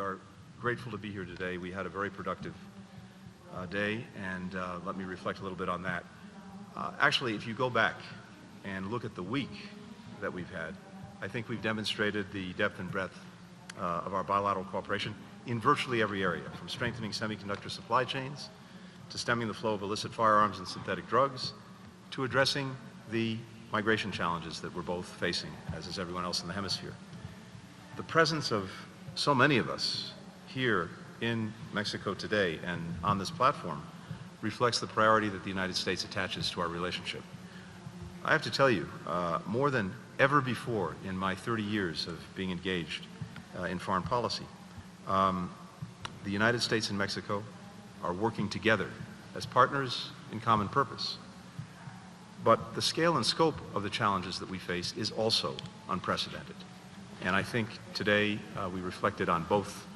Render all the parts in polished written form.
are grateful to be here today. We had a very productive day, and let me reflect a little bit on that. Actually, if you go back and look at the week that we've had, I think we've demonstrated the depth and breadth of our bilateral cooperation in virtually every area, from strengthening semiconductor supply chains, to stemming the flow of illicit firearms and synthetic drugs, to addressing the migration challenges that we're both facing, as is everyone else in the hemisphere. The presence of so many of us here in Mexico today and on this platform reflects the priority that the United States attaches to our relationship. I have to tell you, more than ever before in my 30 years of being engaged in foreign policy, the United States and Mexico are working together as partners in common purpose. But the scale and scope of the challenges that we face is also unprecedented. And I think today we reflected on both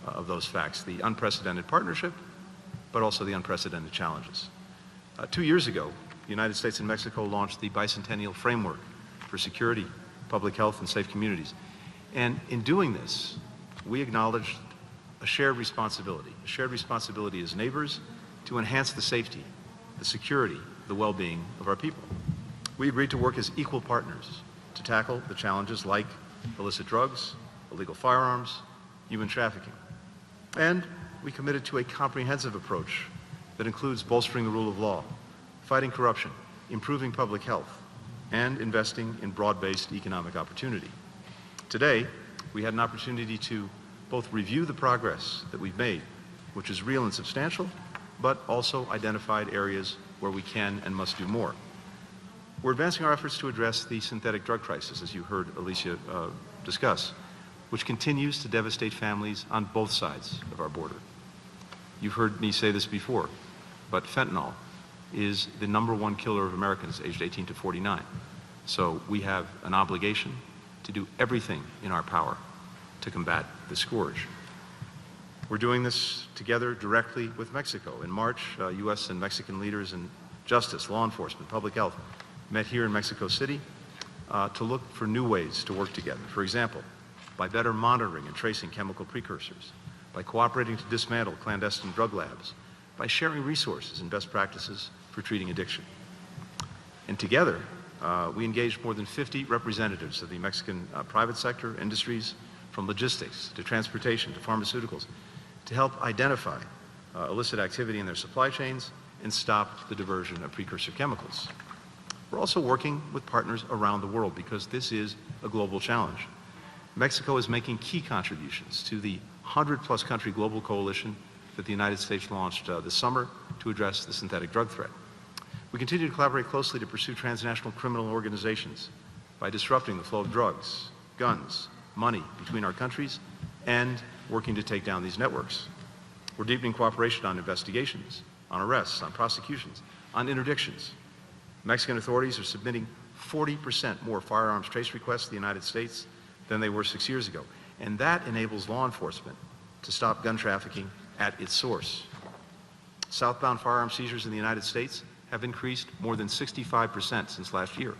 of those facts, the unprecedented partnership, but also the unprecedented challenges. 2 years ago, the United States and Mexico launched the Bicentennial Framework for Security, Public Health, and Safe Communities. And in doing this, we acknowledged a shared responsibility as neighbors to enhance the safety, the security, the well-being of our people. We agreed to work as equal partners to tackle the challenges like illicit drugs, illegal firearms, human trafficking. And we committed to a comprehensive approach that includes bolstering the rule of law, fighting corruption, improving public health, and investing in broad-based economic opportunity. Today, we had an opportunity to both review the progress that we've made, which is real and substantial, but also identified areas where we can and must do more. We're advancing our efforts to address the synthetic drug crisis, as you heard Alicia discuss, which continues to devastate families on both sides of our border. You've heard me say this before, but fentanyl is the #1 killer of Americans aged 18 to 49. So we have an obligation to do everything in our power to combat the scourge. We're doing this together directly with Mexico. In March, U.S. and Mexican leaders in justice, law enforcement, public health met here in Mexico City to look for new ways to work together. For example, by better monitoring and tracing chemical precursors, by cooperating to dismantle clandestine drug labs, by sharing resources and best practices for treating addiction. And together, we engaged more than 50 representatives of the Mexican private sector, industries, from logistics to transportation to pharmaceuticals, to help identify illicit activity in their supply chains and stop the diversion of precursor chemicals. We're also working with partners around the world because this is a global challenge. Mexico is making key contributions to the 100-plus country global coalition that the United States launched this summer to address the synthetic drug threat. We continue to collaborate closely to pursue transnational criminal organizations by disrupting the flow of drugs, guns, money between our countries, and working to take down these networks. We're deepening cooperation on investigations, on arrests, on prosecutions, on interdictions. Mexican authorities are submitting 40% more firearms trace requests to the United States than they were 6 years ago. And that enables law enforcement to stop gun trafficking at its source. Southbound firearm seizures in the United States have increased more than 65% since last year.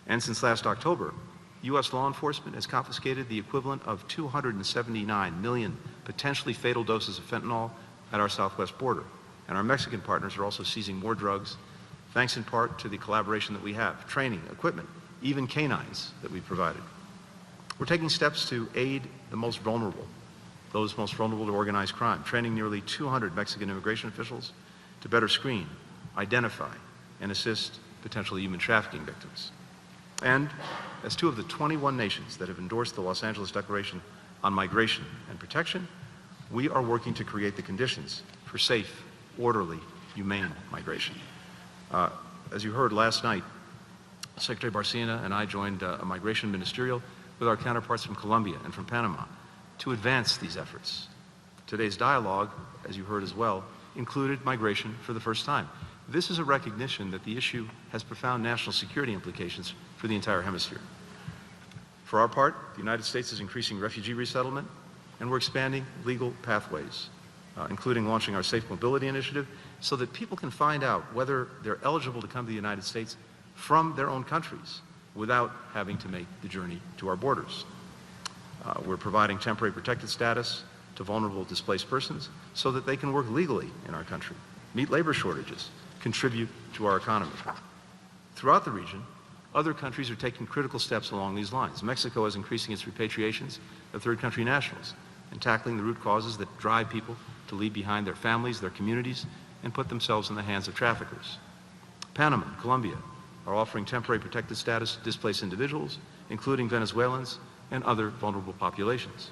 And since last October, U.S. law enforcement has confiscated the equivalent of 279 million potentially fatal doses of fentanyl at our southwest border. And our Mexican partners are also seizing more drugs, thanks in part to the collaboration that we have, training, equipment, even canines that we've provided. We're taking steps to aid the most vulnerable, those most vulnerable to organized crime, training nearly 200 Mexican immigration officials to better screen, identify, and assist potential human trafficking victims. And as two of the 21 nations that have endorsed the Los Angeles Declaration on Migration and Protection, we are working to create the conditions for safe, orderly, humane migration. As you heard last night, Secretary Barcina and I joined a migration ministerial with our counterparts from Colombia and from Panama to advance these efforts. Today's dialogue, as you heard as well, included migration for the first time. This is a recognition that the issue has profound national security implications for the entire hemisphere. For our part, the United States is increasing refugee resettlement, and we're expanding legal pathways, including launching our Safe Mobility Initiative, so that people can find out whether they're eligible to come to the United States from their own countries without having to make the journey to our borders. We're providing temporary protected status to vulnerable displaced persons so that they can work legally in our country, meet labor shortages, contribute to our economy. Throughout the region, other countries are taking critical steps along these lines. Mexico is increasing its repatriations of third country nationals and tackling the root causes that drive people to leave behind their families, their communities, and put themselves in the hands of traffickers. Panama and Colombia are offering temporary protected status to displaced individuals, including Venezuelans and other vulnerable populations.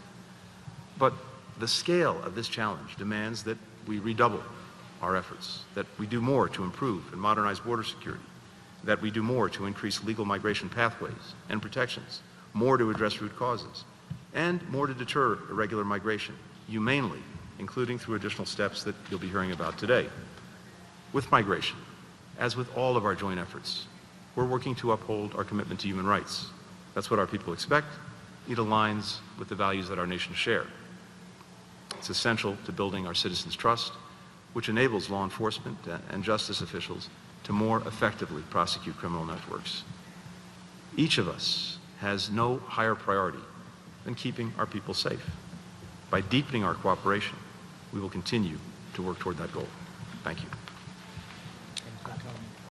But the scale of this challenge demands that we redouble our efforts, that we do more to improve and modernize border security, that we do more to increase legal migration pathways and protections, more to address root causes, and more to deter irregular migration humanely, including through additional steps that you'll be hearing about today. With migration, as with all of our joint efforts, we're working to uphold our commitment to human rights. That's what our people expect. It aligns with the values that our nation share. It's essential to building our citizens' trust, which enables law enforcement and justice officials to more effectively prosecute criminal networks. Each of us has no higher priority than keeping our people safe. By deepening our cooperation, we will continue to work toward that goal. Thank you.